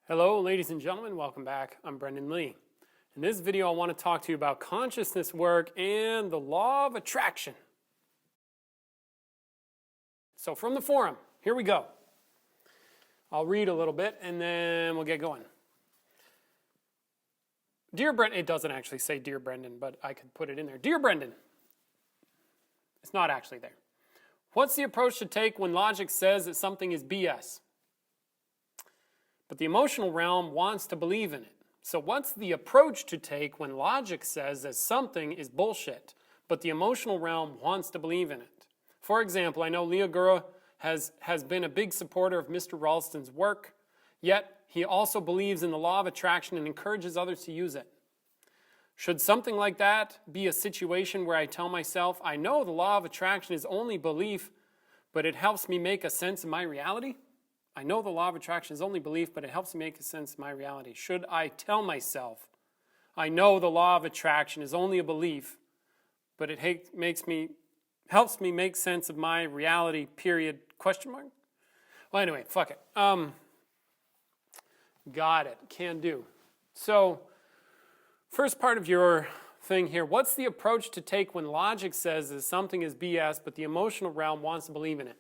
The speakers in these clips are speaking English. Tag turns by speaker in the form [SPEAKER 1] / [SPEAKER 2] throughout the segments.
[SPEAKER 1] Hello, ladies and gentlemen. Welcome back. I'm Brendan Lee. In this video, I want to talk to you about consciousness work and the law of attraction. So from the forum, here we go. I'll read a little bit and then we'll get going. Dear Brendan, it doesn't actually say Dear Brendan, but I could put it in there. Dear Brendan. It's not actually there. What's the approach to take when logic says that something is BS? But the emotional realm wants to believe in it. So what's the approach to take when logic says that something is bullshit, but the emotional realm wants to believe in it? For example, I know Leah Gura has been a big supporter of Mr. Ralston's work, yet he also believes in the law of attraction and encourages others to use it. Should something like that be a situation where I tell myself, I know the law of attraction is only belief, but it helps me make a sense of my reality? I know the law of attraction is only belief, but it helps me make a sense of my reality. Should I tell myself, I know the law of attraction is only a belief, but it helps me make sense of my reality, period, question mark? Well, anyway, fuck it. Got it. Can do. So, first part of your thing here, what's the approach to take when logic says that something is BS, but the emotional realm wants to believe in it?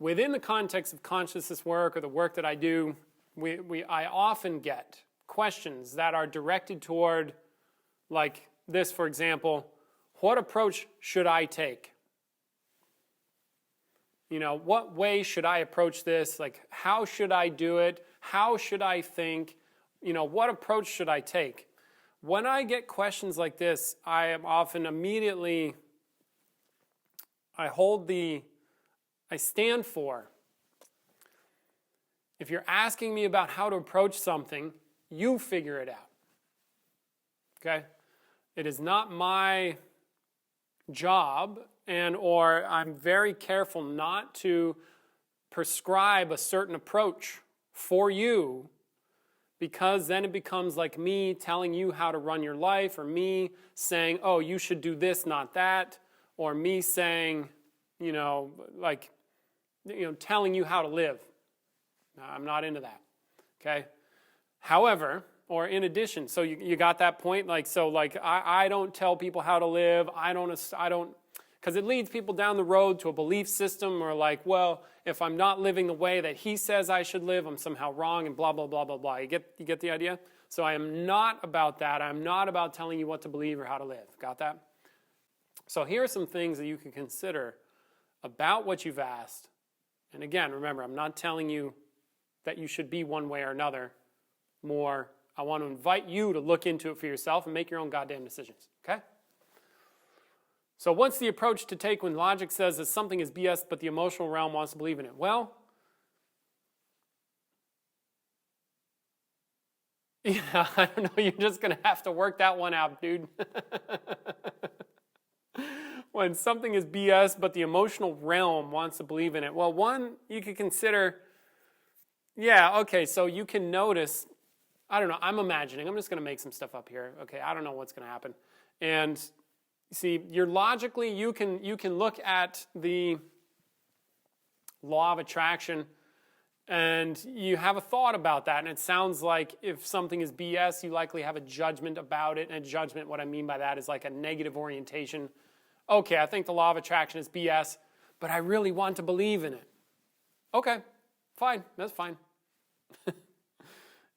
[SPEAKER 1] Within the context of consciousness work or the work that I do, I often get questions that are directed toward, like this, for example, what approach should I take? You know, what way should I approach this? Like, how should I do it? How should I think? You know, what approach should I take? When I get questions like this, I am often immediately, I stand for, if you're asking me about how to approach something, you figure it out. Okay? It is not my job, or I'm very careful not to prescribe a certain approach for you, because then it becomes like me telling you how to run your life, or me saying, oh, you should do this, not that, or me saying, telling you how to live. I'm not into that. Okay? However, or in addition, so you got that point? I don't tell people how to live. I don't, because it leads people down the road to a belief system, or like, well, if I'm not living the way that he says I should live, I'm somehow wrong, and blah, blah, blah, blah, blah. You get the idea? So I am not about that. I'm not about telling you what to believe or how to live. Got that? So here are some things that you can consider about what you've asked. And again, remember, I'm not telling you that you should be one way or another. More, I want to invite you to look into it for yourself and make your own goddamn decisions. Okay? So what's the approach to take when logic says that something is BS, but the emotional realm wants to believe in it? Well, I don't know. You're just going to have to work that one out, dude. When something is BS, but the emotional realm wants to believe in it. Well, one, you could consider, so you can notice, I don't know, I'm imagining, I'm just going to make some stuff up here. Okay, I don't know what's going to happen. And see, you can look at the law of attraction and you have a thought about that. And it sounds like if something is BS, you likely have a judgment about it. And a judgment, what I mean by that is like a negative orientation. Okay, I think the law of attraction is BS, but I really want to believe in it. Okay, fine, that's fine.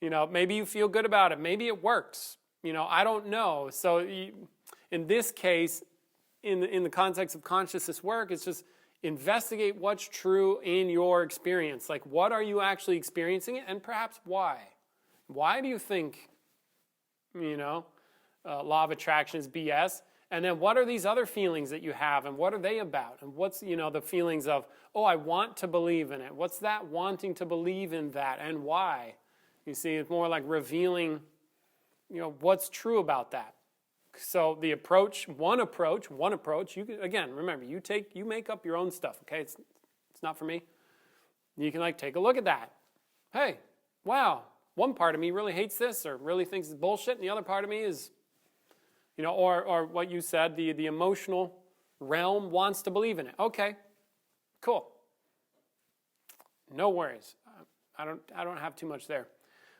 [SPEAKER 1] Maybe you feel good about it. Maybe it works. I don't know. So in this case, in the context of consciousness work, it's just investigate what's true in your experience. Like, what are you actually experiencing it, and perhaps why? Why do you think, law of attraction is BS? And then what are these other feelings that you have, and what are they about? And what's, the feelings of, oh, I want to believe in it. What's that wanting to believe in that, and why? You see, it's more like revealing, what's true about that. So the one approach, you can, again, remember, you make up your own stuff, okay? It's not for me. You can take a look at that. Hey, wow, one part of me really hates this or really thinks it's bullshit, and the other part of me is, or what you said, the emotional realm wants to believe in it. Okay, cool. No worries. I don't have too much there.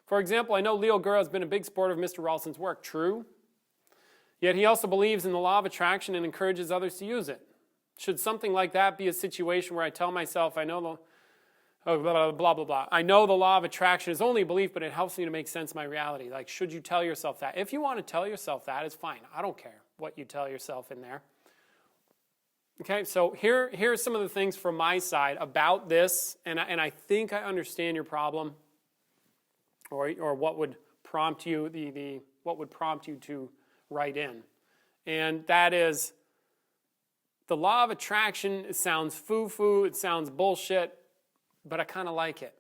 [SPEAKER 1] For example, I know Leo Gura has been a big supporter of Mr. Ralston's work. True. Yet he also believes in the law of attraction and encourages others to use it. Should something like that be a situation where I tell myself, I know blah, blah, blah, blah. I know the law of attraction is only a belief, but it helps me to make sense of my reality. Like, should you tell yourself that? If you want to tell yourself that, it's fine. I don't care what you tell yourself in there. Okay, so here are some of the things from my side about this, and I think I understand your problem, or what would prompt you what would prompt you to write in, and that is the law of attraction. It sounds foo-foo, it sounds bullshit, but I kind of like it.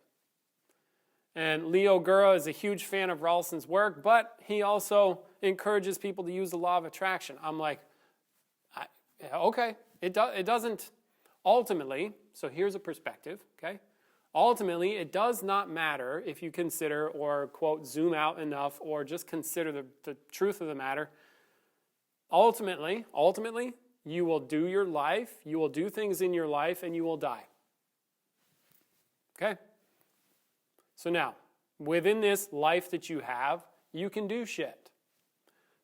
[SPEAKER 1] And Leo Gura is a huge fan of Ralston's work, but he also encourages people to use the law of attraction. I'm like, okay. It doesn't ultimately, so here's a perspective, okay? Ultimately, it does not matter if you consider or, quote, zoom out enough or just consider the truth of the matter. Ultimately, you will do your life, you will do things in your life, and you will die. Okay? So now, within this life that you have, you can do shit.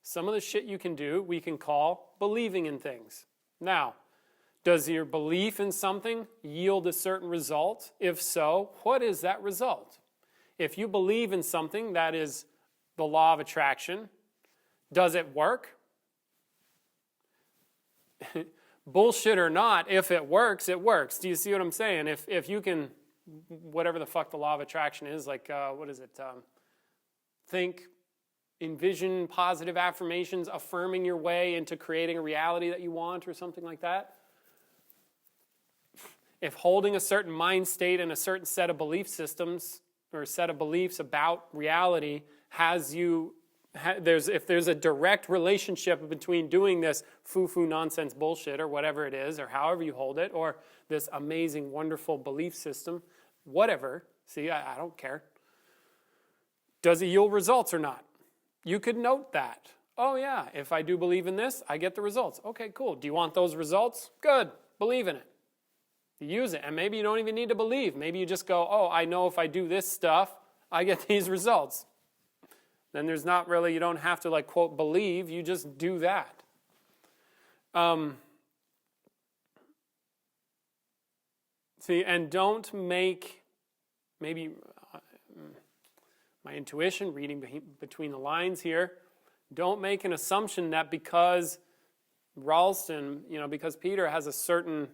[SPEAKER 1] Some of the shit you can do, we can call believing in things. Now, does your belief in something yield a certain result? If so, what is that result? If you believe in something that is the law of attraction, does it work? Bullshit or not, if it works, it works. Do you see what I'm saying? If you can, whatever the fuck the law of attraction is, like, what is it? Envision positive affirmations, affirming your way into creating a reality that you want or something like that. If holding a certain mind state and a certain set of belief systems or a set of beliefs about reality has you, if there's a direct relationship between doing this foo-foo nonsense bullshit or whatever it is, or however you hold it, or this amazing, wonderful belief system, whatever, see, I don't care. Does it yield results or not? You could note that. Oh yeah, if I do believe in this, I get the results. Okay, cool. Do you want those results? Good. Believe in it. You use it. And maybe you don't even need to believe. Maybe you just go, oh, I know if I do this stuff, I get these results. Then there's not really, you don't have to, like, quote, believe. You just do that. See, and don't make, maybe my intuition, reading between the lines here, don't make an assumption that because Ralston, because Peter has a certain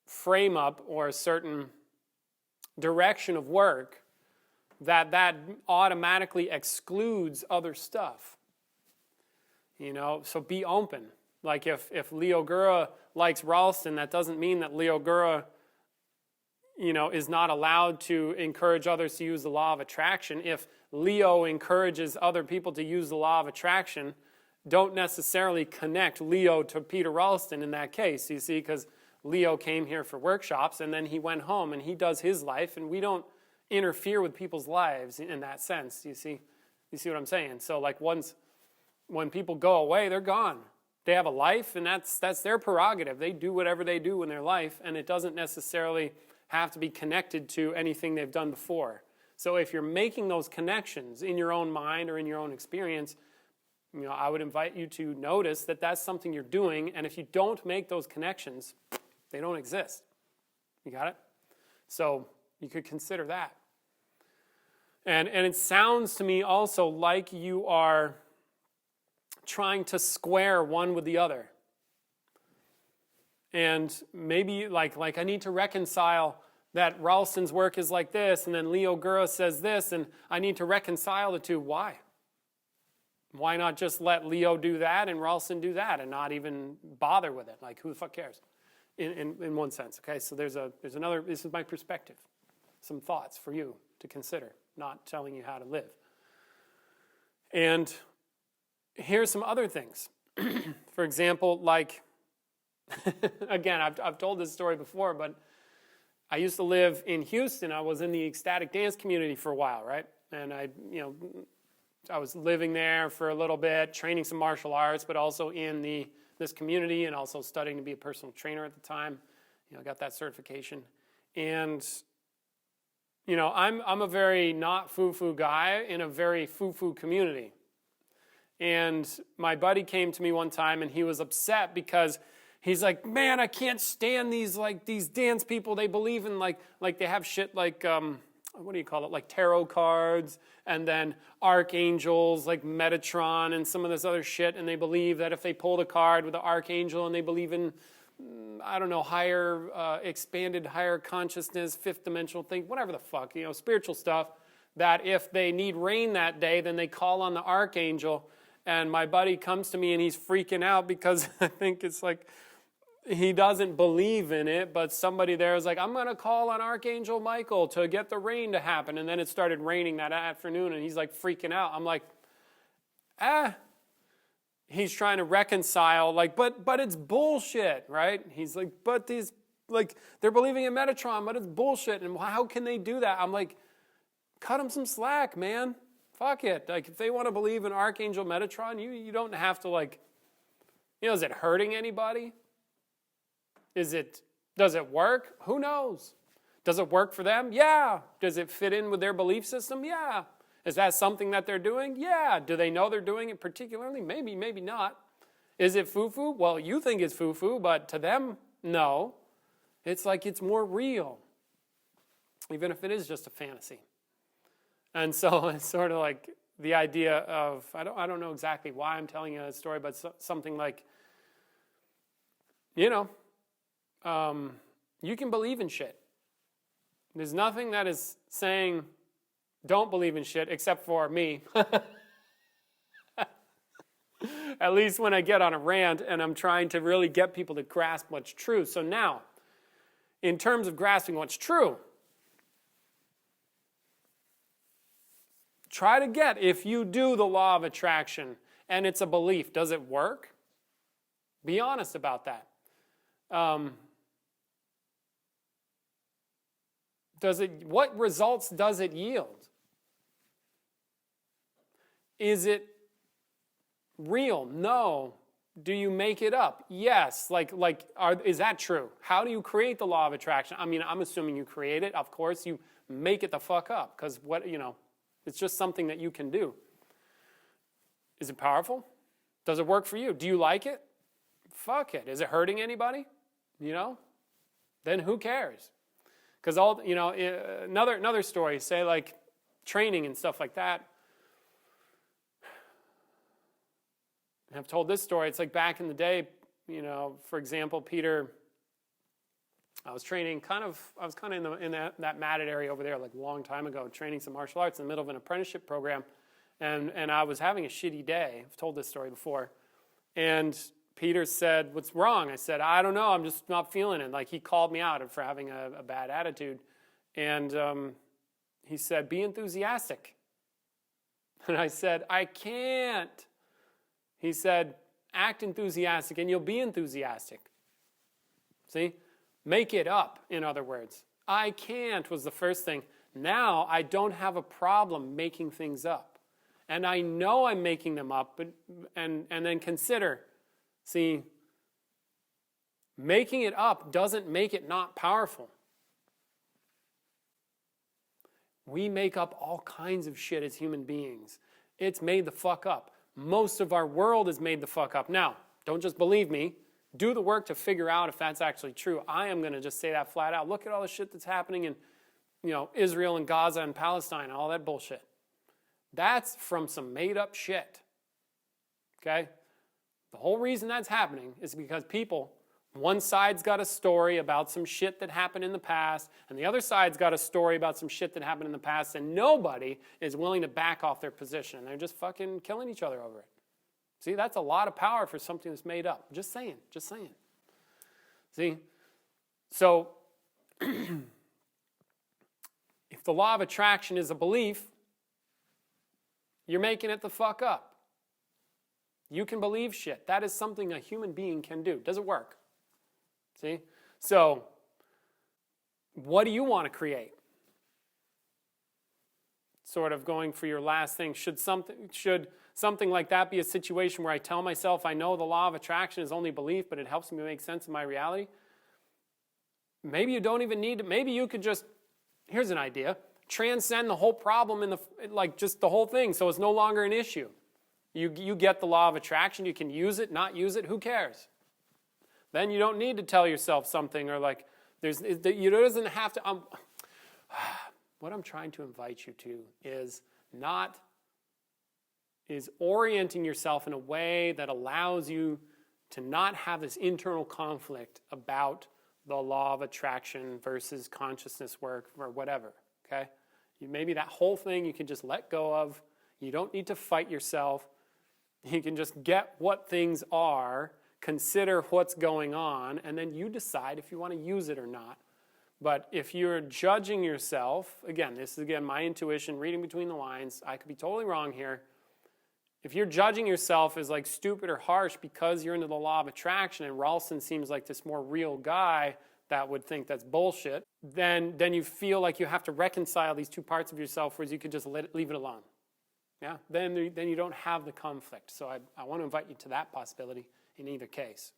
[SPEAKER 1] frame up or a certain direction of work, that automatically excludes other stuff. So be open. Like if Leo Gura likes Ralston, that doesn't mean that Leo Gura, is not allowed to encourage others to use the law of attraction. If Leo encourages other people to use the law of attraction, don't necessarily connect Leo to Peter Ralston in that case, you see, because Leo came here for workshops and then he went home and he does his life, and we don't interfere with people's lives in that sense, you see what I'm saying? So like when people go away, they're gone. They have a life, and that's their prerogative. They do whatever they do in their life, and it doesn't necessarily have to be connected to anything they've done before. So if you're making those connections in your own mind or in your own experience, I would invite you to notice that that's something you're doing, and if you don't make those connections, they don't exist. You got it? So you could consider that. And it sounds to me also like you are trying to square one with the other. And maybe like I need to reconcile that Ralston's work is like this, and then Leo Gura says this, and I need to reconcile the two. Why? Why not just let Leo do that and Ralston do that and not even bother with it? Like, who the fuck cares? In one sense, okay? So there's another, this is my perspective. Some thoughts for you to consider, not telling you how to live. And here's some other things. For example, like, again, I've told this story before, but I used to live in Houston. I was in the ecstatic dance community for a while, right? And I was living there for a little bit, training some martial arts, but also in this community, and also studying to be a personal trainer at the time. I got that certification. And I'm a very not foo-foo guy in a very foo-foo community. And my buddy came to me one time and he was upset because he's like, man, I can't stand these dance people. They believe in like they have shit like what do you call it? Like tarot cards and then archangels like Metatron and some of this other shit. And they believe that if they pull the card with the archangel and they believe in, I don't know, higher, expanded, higher consciousness, fifth dimensional thing, whatever the fuck, spiritual stuff, that if they need rain that day, then they call on the archangel. And my buddy comes to me and he's freaking out because I think it's like he doesn't believe in it, but somebody there is like, I'm going to call on Archangel Michael to get the rain to happen. And then it started raining that afternoon and he's like freaking out. I'm like, He's trying to reconcile, like, but it's bullshit, right? He's like, but these, like, they're believing in Metatron, but it's bullshit. And how can they do that? I'm like, cut them some slack, man. Fuck it. Like, if they want to believe in Archangel Metatron, you don't have to, like, is it hurting anybody? Does it work? Who knows? Does it work for them? Yeah. Does it fit in with their belief system? Yeah. Is that something that they're doing? Yeah. Do they know they're doing it particularly? Maybe, maybe not. Is it foo-foo? Well, you think it's foo-foo, but to them, no. It's like it's more real, even if it is just a fantasy. And so it's sort of like the idea of, I don't know exactly why I'm telling you that story, but something like, you can believe in shit. There's nothing that is saying don't believe in shit except for me. At least when I get on a rant and I'm trying to really get people to grasp what's true. So now, in terms of grasping what's true, try to get, if you do the law of attraction and it's a belief, does it work? Be honest about that. What results does it yield? Is it real? No. Do you make it up? Yes. Is that true? How do you create the law of attraction? I mean, I'm assuming you create it. Of course, you make it the fuck up because it's just something that you can do. Is it powerful? Does it work for you? Do you like it? Fuck it. Is it hurting anybody? Then who cares? Because another story, say like training and stuff like that. I've told this story. It's like back in the day, for example, Peter, I was training I was kind of in that matted area over there like a long time ago, training some martial arts in the middle of an apprenticeship program. And I was having a shitty day. I've told this story before. And Peter said, what's wrong? I said, I don't know. I'm just not feeling it. Like he called me out for having a bad attitude. And he said, be enthusiastic. And I said, I can't. He said, act enthusiastic and you'll be enthusiastic. See? Make it up, in other words. I can't was the first thing. Now I don't have a problem making things up. And I know I'm making them up, and then consider, see, making it up doesn't make it not powerful. We make up all kinds of shit as human beings. It's made the fuck up. Most of our world is made the fuck up. Now, don't just believe me. Do the work to figure out if that's actually true. I am going to just say that flat out. Look at all the shit that's happening in, Israel and Gaza and Palestine and all that bullshit. That's from some made up shit. Okay? The whole reason that's happening is because people, one side's got a story about some shit that happened in the past, and the other side's got a story about some shit that happened in the past, and nobody is willing to back off their position. They're just fucking killing each other over it. See, that's a lot of power for something that's made up. Just saying. See? So, if the law of attraction is a belief, you're making it the fuck up. You can believe shit. That is something a human being can do. Does it work? See? So, what do you want to create? Sort of going for your last thing. Should something like that be a situation where I tell myself I know the law of attraction is only belief, but it helps me make sense of my reality? Maybe you don't even need to. Maybe you could just, here's an idea. transcend the whole problem just the whole thing, so it's no longer an issue. You get the law of attraction. You can use it, not use it. Who cares? Then you don't need to tell yourself something or you doesn't have to. What I'm trying to invite you to is orienting yourself in a way that allows you to not have this internal conflict about the law of attraction versus consciousness work or whatever. Okay, maybe that whole thing you can just let go of. You don't need to fight yourself. You can just get what things are, consider what's going on, and then you decide if you want to use it or not. But if you're judging yourself, again, this is my intuition, reading between the lines. I could be totally wrong here. If you're judging yourself as stupid or harsh because you're into the law of attraction and Ralston seems like this more real guy that would think that's bullshit, then you feel like you have to reconcile these two parts of yourself, whereas you could just leave it alone. Yeah, then you don't have the conflict. So I want to invite you to that possibility in either case.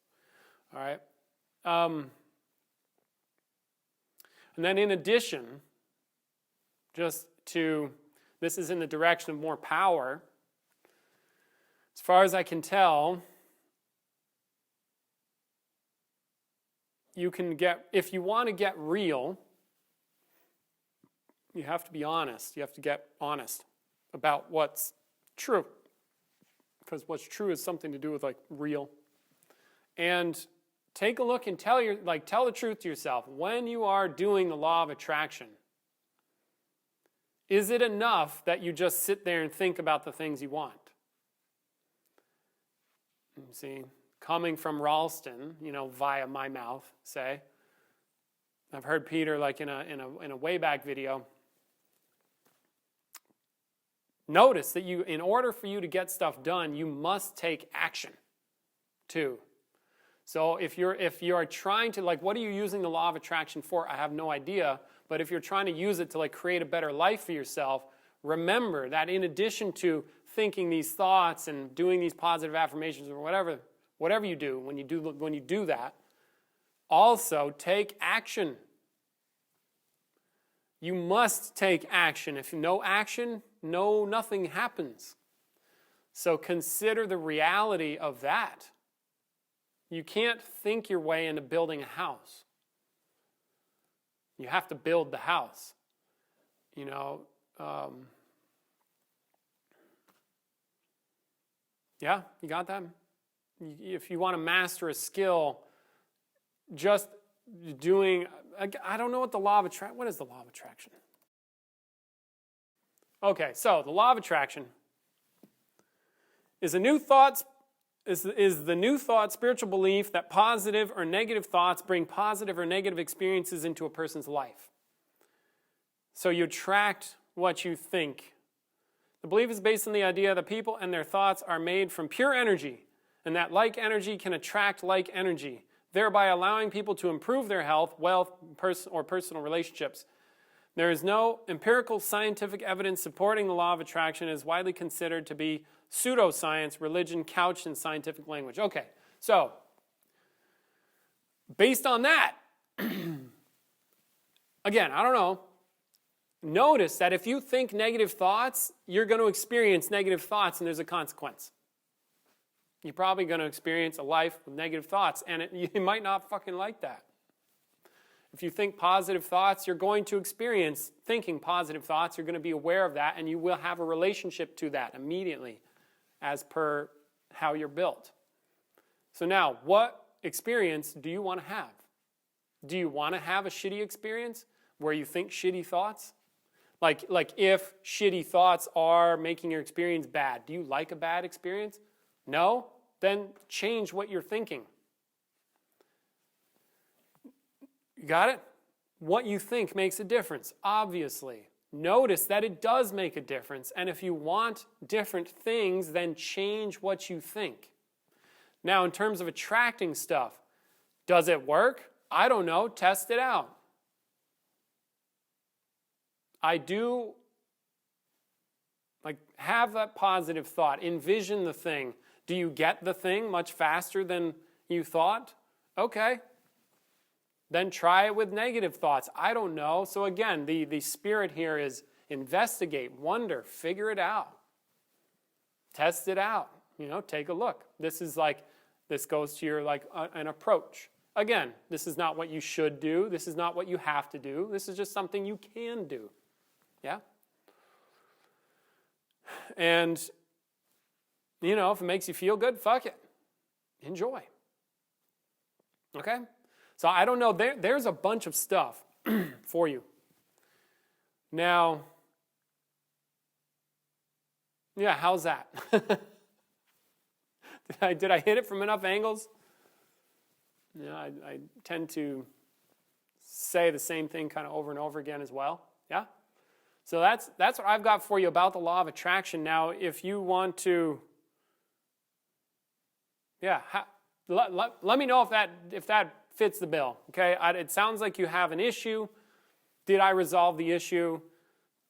[SPEAKER 1] All right. And then in addition, this is in the direction of more power. As far as I can tell, if you want to get real, you have to be honest. You have to get honest about what's true, because what's true is something to do with real. And take a look and tell the truth to yourself. When you are doing the law of attraction, is it enough that you just sit there and think about the things you want? You see, coming from Ralston, via my mouth, say, I've heard Peter in a way back video. Notice that in order for you to get stuff done, you must take action too. So if you are trying to, what are you using the law of attraction for? I have no idea. But if you're trying to use it to create a better life for yourself, remember that in addition to thinking these thoughts and doing these positive affirmations or whatever you do when you do that, also take action. You must take action. If no action, nothing happens. So consider the reality of that. You can't think your way into building a house. You have to build the house. Yeah, you got that? If you want to master a skill, just doing, I don't know what the law of attraction, what is the law of attraction? Okay, so the law of attraction is the new thought spiritual belief that positive or negative thoughts bring positive or negative experiences into a person's life. So you attract what you think. The belief is based on the idea that people and their thoughts are made from pure energy, and that like energy can attract like energy, thereby allowing people to improve their health, wealth, or personal relationships. There is no empirical scientific evidence supporting the law of attraction. It is widely considered to be pseudoscience, religion couched in scientific language. Okay, so based on that, again, I don't know. Notice that if you think negative thoughts, you're going to experience negative thoughts, and there's a consequence. You're probably going to experience a life with negative thoughts, and you might not fucking like that. If you think positive thoughts, you're going to experience thinking positive thoughts. You're going to be aware of that, and you will have a relationship to that immediately as per how you're built. So now, what experience do you want to have? Do you want to have a shitty experience where you think shitty thoughts? Like if shitty thoughts are making your experience bad, do you like a bad experience? No? Then change what you're thinking. You got it? What you think makes a difference, obviously. Notice that it does make a difference, and if you want different things, then change what you think. Now, in terms of attracting stuff, does it work? I don't know. Test it out. I do have that positive thought. Envision the thing. Do you get the thing much faster than you thought? Okay. Then try it with negative thoughts. I don't know. So again, the spirit here is investigate, wonder, figure it out. Test it out. Take a look. This goes to your an approach. Again, this is not what you should do. This is not what you have to do. This is just something you can do. Yeah? And, if it makes you feel good, fuck it. Enjoy. Okay? So I don't know. There's a bunch of stuff for you. Now, yeah, how's that? Did I hit it from enough angles? I tend to say the same thing kind of over and over again as well. Yeah? So that's what I've got for you about the law of attraction. Now, if you want to, let me know if that fits the bill. Okay? It sounds like you have an issue. Did I resolve the issue?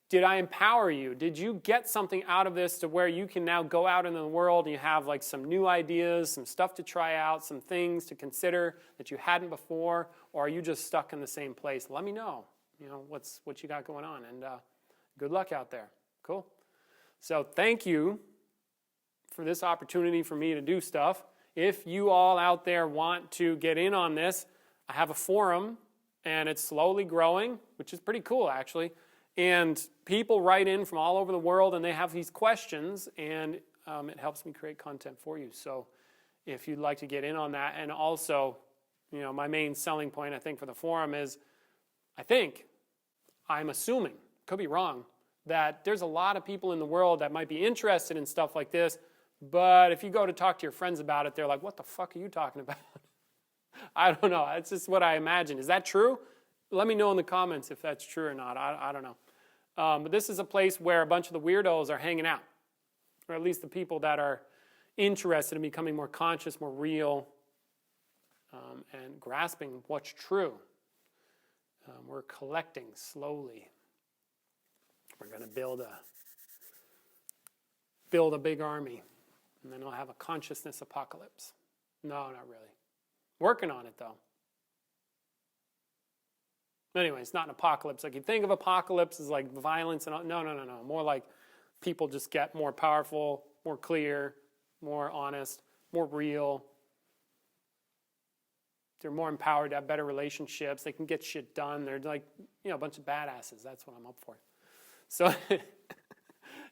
[SPEAKER 1] Did I empower you? Did you get something out of this to where you can now go out into the world and you have some new ideas, some stuff to try out, some things to consider that you hadn't before, or are you just stuck in the same place? Let me know. What you got going on, and good luck out there. Cool. So thank you for this opportunity for me to do stuff. If you all out there want to get in on this, I have a forum, and it's slowly growing, which is pretty cool actually. And people write in from all over the world, and they have these questions, and it helps me create content for you. So if you'd like to get in on that, and also, my main selling point, I think, for the forum is, I'm assuming, could be wrong, that there's a lot of people in the world that might be interested in stuff like this, but if you go to talk to your friends about it, they're like, what the fuck are you talking about? I don't know. That's just what I imagine. Is that true? Let me know in the comments if that's true or not. I don't know. But this is a place where a bunch of the weirdos are hanging out, or at least the people that are interested in becoming more conscious, more real, and grasping what's true. We're collecting slowly. We're going to build a big army, and then we'll have a consciousness apocalypse. No, not really. Working on it, though. Anyway, it's not an apocalypse. Like you think of apocalypse as like violence and no. More like people just get more powerful, more clear, more honest, more real. They're more empowered to have better relationships. They can get shit done. They're like, a bunch of badasses. That's what I'm up for. So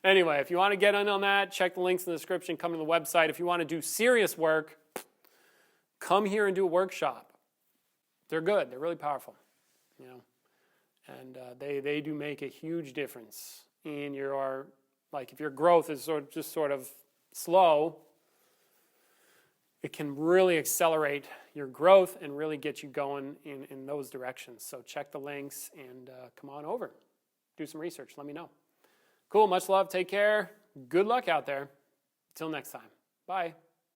[SPEAKER 1] anyway, if you want to get in on that, check the links in the description. Come to the website. If you want to do serious work, come here and do a workshop. They're good. They're really powerful. And they do make a huge difference in your, if your growth is sort of slow, it can really accelerate your growth and really get you going in those directions. So check the links and come on over. Do some research. Let me know. Cool. Much love. Take care. Good luck out there. Until next time. Bye.